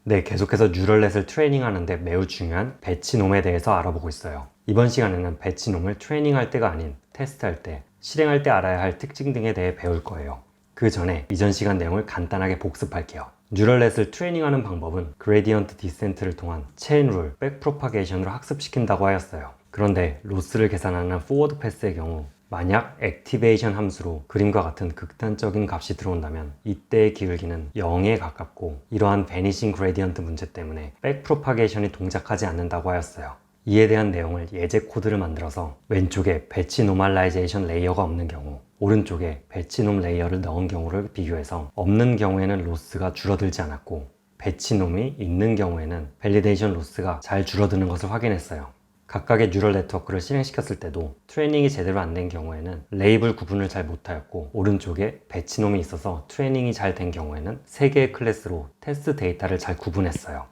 네, 계속해서 뉴럴넷을 트레이닝하는데 매우 중요한 배치놈에 대해서 알아보고 있어요. 이번 시간에는 배치놈을 트레이닝할 때가 아닌 테스트할 때, 실행할 때 알아야 할 특징 등에 대해 배울 거예요. 그 전에 이전 시간 내용을 간단하게 복습할게요. 뉴럴넷을 트레이닝하는 방법은 그레디언트 디센트를 통한 체인 룰, 백 프로파게이션으로 학습시킨다고 하였어요. 그런데 로스를 계산하는 포워드 패스의 경우 만약 액티베이션 함수로 그림과 같은 극단적인 값이 들어온다면 이때의 기울기는 0에 가깝고 이러한 베니싱 그레디언트 문제 때문에 백 프로파게이션이 동작하지 않는다고 하였어요. 이에 대한 내용을 예제 코드를 만들어서 왼쪽에 배치 노멀라이제이션 레이어가 없는 경우, 오른쪽에 배치놈 레이어를 넣은 경우를 비교해서 없는 경우에는 로스가 줄어들지 않았고 배치놈이 있는 경우에는 밸리데이션 로스가 잘 줄어드는 것을 확인했어요. 각각의 뉴럴 네트워크를 실행시켰을 때도 트레이닝이 제대로 안 된 경우에는 레이블 구분을 잘 못하였고, 오른쪽에 배치놈이 있어서 트레이닝이 잘 된 경우에는 3개의 클래스로 테스트 데이터를 잘 구분했어요.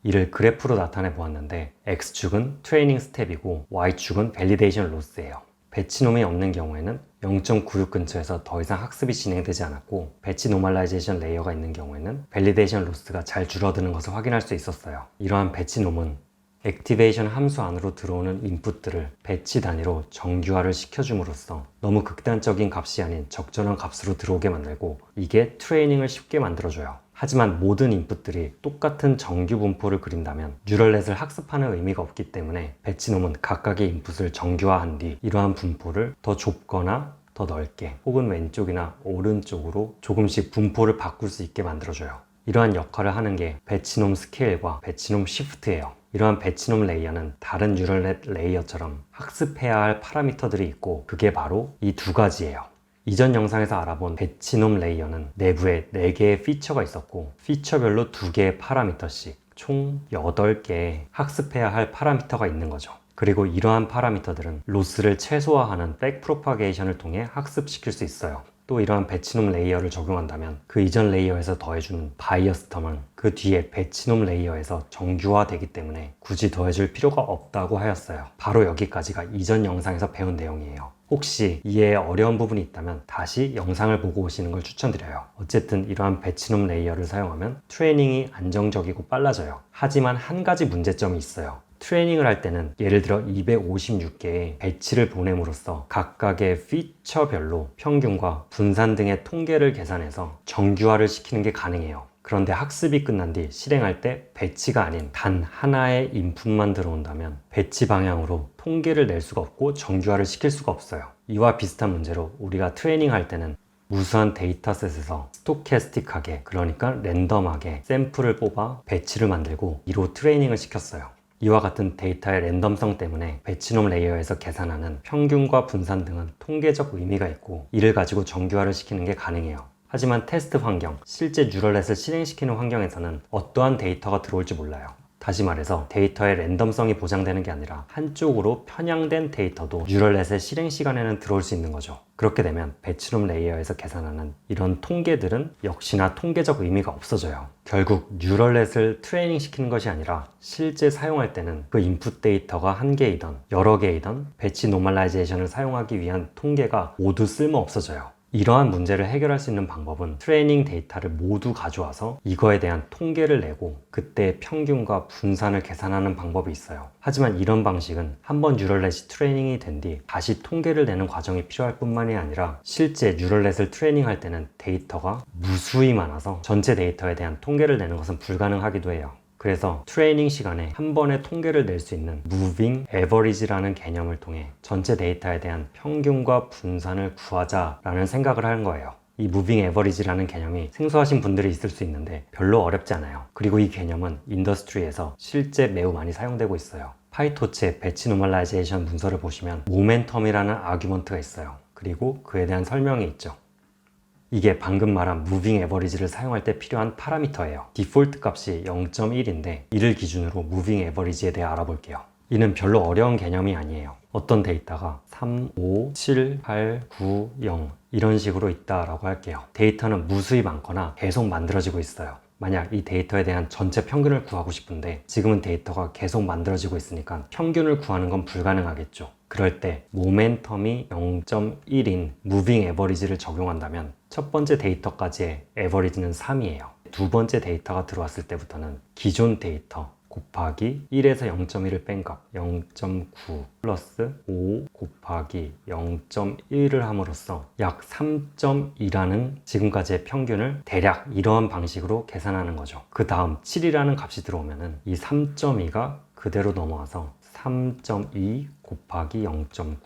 이를 그래프로 나타내 보았는데 X축은 트레이닝 스텝이고 Y축은 밸리데이션 로스예요. 배치놈이 없는 경우에는 0.96 근처에서 더 이상 학습이 진행되지 않았고, 배치 노멀라이제이션 레이어가 있는 경우에는 밸리데이션 로스가 잘 줄어드는 것을 확인할 수 있었어요. 이러한 배치놈은 액티베이션 함수 안으로 들어오는 인풋들을 배치 단위로 정규화를 시켜줌으로써 너무 극단적인 값이 아닌 적절한 값으로 들어오게 만들고, 이게 트레이닝을 쉽게 만들어줘요. 하지만 모든 인풋들이 똑같은 정규 분포를 그린다면 뉴럴넷을 학습하는 의미가 없기 때문에 배치놈은 각각의 인풋을 정규화한 뒤 이러한 분포를 더 좁거나 더 넓게 혹은 왼쪽이나 오른쪽으로 조금씩 분포를 바꿀 수 있게 만들어줘요. 이러한 역할을 하는 게 배치놈 스케일과 배치놈 시프트예요. 이러한 배치놈 레이어는 다른 뉴럴넷 레이어처럼 학습해야 할 파라미터들이 있고, 그게 바로 이 두 가지예요. 이전 영상에서 알아본 배치놈 레이어는 내부에 4개의 피처가 있었고, 피처별로 2개의 파라미터씩 총 8개의 학습해야 할 파라미터가 있는 거죠. 그리고 이러한 파라미터들은 로스를 최소화하는 백 프로파게이션을 통해 학습시킬 수 있어요. 또 이러한 배치놈 레이어를 적용한다면 그 이전 레이어에서 더해주는 바이어스 텀은 그 뒤에 배치놈 레이어에서 정규화되기 때문에 굳이 더해줄 필요가 없다고 하였어요. 바로 여기까지가 이전 영상에서 배운 내용이에요. 혹시 이해에 어려운 부분이 있다면 다시 영상을 보고 오시는 걸 추천드려요. 어쨌든 이러한 배치놈 레이어를 사용하면 트레이닝이 안정적이고 빨라져요. 하지만 한 가지 문제점이 있어요. 트레이닝을 할 때는 예를 들어 256개의 배치를 보냄으로써 각각의 피처별로 평균과 분산 등의 통계를 계산해서 정규화를 시키는 게 가능해요. 그런데 학습이 끝난 뒤 실행할 때 배치가 아닌 단 하나의 인풋만 들어온다면 배치 방향으로 통계를 낼 수가 없고 정규화를 시킬 수가 없어요. 이와 비슷한 문제로 우리가 트레이닝 할 때는 무수한 데이터셋에서 스토캐스틱하게, 그러니까 랜덤하게 샘플을 뽑아 배치를 만들고 이로 트레이닝을 시켰어요. 이와 같은 데이터의 랜덤성 때문에 배치놈 레이어에서 계산하는 평균과 분산 등은 통계적 의미가 있고, 이를 가지고 정규화를 시키는 게 가능해요. 하지만 테스트 환경, 실제 뉴럴넷을 실행시키는 환경에서는 어떠한 데이터가 들어올지 몰라요. 다시 말해서 데이터의 랜덤성이 보장되는 게 아니라 한쪽으로 편향된 데이터도 뉴럴넷의 실행 시간에는 들어올 수 있는 거죠. 그렇게 되면 배치놈 레이어에서 계산하는 이런 통계들은 역시나 통계적 의미가 없어져요. 결국 뉴럴넷을 트레이닝 시키는 것이 아니라 실제 사용할 때는 그 인풋 데이터가 한 개이던 여러 개이던 배치 노멀라이제이션을 사용하기 위한 통계가 모두 쓸모 없어져요. 이러한 문제를 해결할 수 있는 방법은 트레이닝 데이터를 모두 가져와서 이거에 대한 통계를 내고 그때 평균과 분산을 계산하는 방법이 있어요. 하지만 이런 방식은 한번 뉴럴넷이 트레이닝이 된 뒤 다시 통계를 내는 과정이 필요할 뿐만이 아니라 실제 뉴럴넷을 트레이닝할 때는 데이터가 무수히 많아서 전체 데이터에 대한 통계를 내는 것은 불가능하기도 해요. 그래서 트레이닝 시간에 한 번에 통계를 낼 수 있는 Moving Average라는 개념을 통해 전체 데이터에 대한 평균과 분산을 구하자라는 생각을 하는 거예요. 이 Moving Average라는 개념이 생소하신 분들이 있을 수 있는데 별로 어렵지 않아요. 그리고 이 개념은 인더스트리에서 실제 매우 많이 사용되고 있어요. 파이토치의 배치 노멀라이제이션 문서를 보시면 모멘텀이라는 아규먼트가 있어요. 그리고 그에 대한 설명이 있죠. 이게 방금 말한 무빙 에버리지를 사용할 때 필요한 파라미터예요. 디폴트 값이 0.1인데 이를 기준으로 무빙 에버리지에 대해 알아볼게요. 이는 별로 어려운 개념이 아니에요. 어떤 데이터가 3, 5, 7, 8, 9, 0 이런 식으로 있다라고 할게요. 데이터는 무수히 많거나 계속 만들어지고 있어요. 만약 이 데이터에 대한 전체 평균을 구하고 싶은데 지금은 데이터가 계속 만들어지고 있으니까 평균을 구하는 건 불가능하겠죠. 그럴 때 모멘텀이 0.1인 무빙 에버리지를 적용한다면 첫 번째 데이터까지의 에버리지는 3이에요. 두 번째 데이터가 들어왔을 때부터는 기존 데이터 곱하기 1에서 0.1을 뺀 값 0.9 플러스 5 곱하기 0.1을 함으로써 약 3.2라는 지금까지의 평균을 대략 이러한 방식으로 계산하는 거죠. 그 다음 7이라는 값이 들어오면은 이 3.2가 그대로 넘어와서 3.2 곱하기 0.9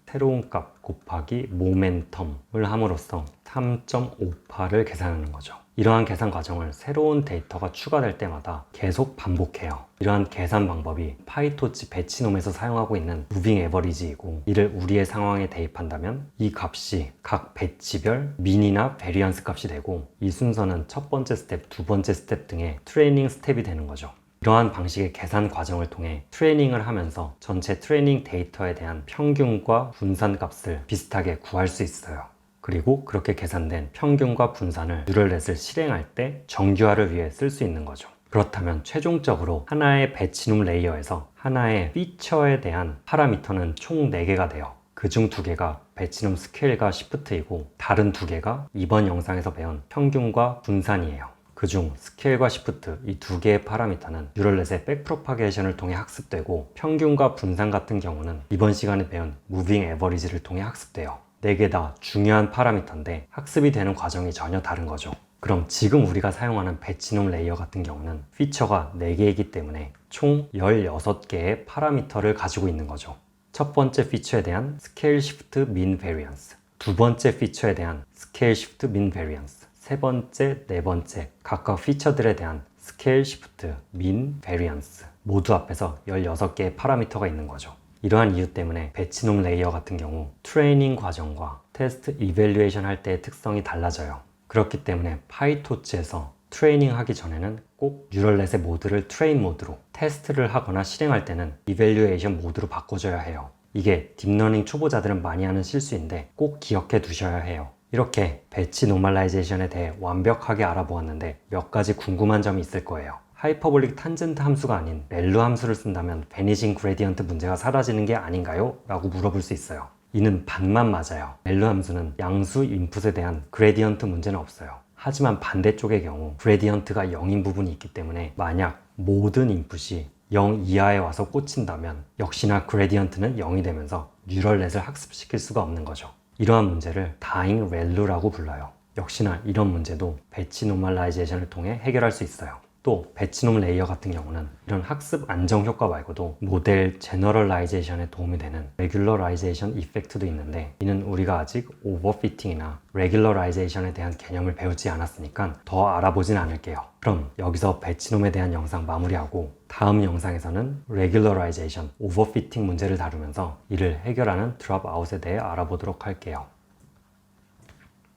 새로운 값 곱하기 모멘텀을 함으로써 3.58을 계산하는 거죠. 이러한 계산 과정을 새로운 데이터가 추가될 때마다 계속 반복해요. 이러한 계산 방법이 파이토치 배치놈에서 사용하고 있는 무빙 에버리지이고, 이를 우리의 상황에 대입한다면 이 값이 각 배치별 민이나 베리언스 값이 되고, 이 순서는 첫 번째 스텝, 두 번째 스텝 등의 트레이닝 스텝이 되는 거죠. 이러한 방식의 계산 과정을 통해 트레이닝을 하면서 전체 트레이닝 데이터에 대한 평균과 분산 값을 비슷하게 구할 수 있어요. 그리고 그렇게 계산된 평균과 분산을 뉴럴넷을 실행할 때 정규화를 위해 쓸 수 있는 거죠. 그렇다면 최종적으로 하나의 배치놈 레이어에서 하나의 피처에 대한 파라미터는 총 4개가 돼요. 그중 2개가 배치놈 스케일과 시프트이고, 다른 2개가 이번 영상에서 배운 평균과 분산이에요. 그중 스케일과 시프트 이 2개의 파라미터는 뉴럴넷의 백프로파게이션을 통해 학습되고, 평균과 분산 같은 경우는 이번 시간에 배운 무빙 에버리지를 통해 학습돼요. 4개 다 중요한 파라미터인데 학습이 되는 과정이 전혀 다른 거죠. 그럼 지금 우리가 사용하는 배치놈 레이어 같은 경우는 피처가 4개이기 때문에 총 16개의 파라미터를 가지고 있는 거죠. 첫 번째 피처에 대한 스케일 시프트 민 베리언스, 두 번째 피처에 대한 스케일 시프트 민 베리언스, 세 번째, 네 번째 각각 피처들에 대한 스케일 시프트 민 베리언스, 모두 앞에서 16개의 파라미터가 있는 거죠. 이러한 이유 때문에 배치놈 레이어 같은 경우 트레이닝 과정과 테스트 이밸류에이션 할 때의 특성이 달라져요. 그렇기 때문에 파이토치에서 트레이닝 하기 전에는 꼭 뉴럴넷의 모드를 트레인 모드로, 테스트를 하거나 실행할 때는 이밸류에이션 모드로 바꿔줘야 해요. 이게 딥러닝 초보자들은 많이 하는 실수인데 꼭 기억해 두셔야 해요. 이렇게 배치 노멀라이제이션에 대해 완벽하게 알아보았는데 몇 가지 궁금한 점이 있을 거예요. 하이퍼볼릭 탄젠트 함수가 아닌 렐루 함수를 쓴다면 베니싱 그레디언트 문제가 사라지는 게 아닌가요? 라고 물어볼 수 있어요. 이는 반만 맞아요. 렐루 함수는 양수 인풋에 대한 그레디언트 문제는 없어요. 하지만 반대쪽의 경우 그레디언트가 0인 부분이 있기 때문에 만약 모든 인풋이 0 이하에 와서 꽂힌다면 역시나 그레디언트는 0이 되면서 뉴럴넷을 학습시킬 수가 없는 거죠. 이러한 문제를 다잉 렐루라고 불러요. 역시나 이런 문제도 배치 노멀라이제이션을 통해 해결할 수 있어요. 또 배치놈 레이어 같은 경우는 이런 학습 안정 효과 말고도 모델 제너럴라이제이션에 도움이 되는 레귤러라이제이션 이펙트도 있는데, 이는 우리가 아직 오버피팅이나 레귤러라이제이션에 대한 개념을 배우지 않았으니까 더 알아보진 않을게요. 그럼 여기서 배치놈에 대한 영상 마무리하고 다음 영상에서는 레귤러라이제이션, 오버피팅 문제를 다루면서 이를 해결하는 드롭아웃에 대해 알아보도록 할게요.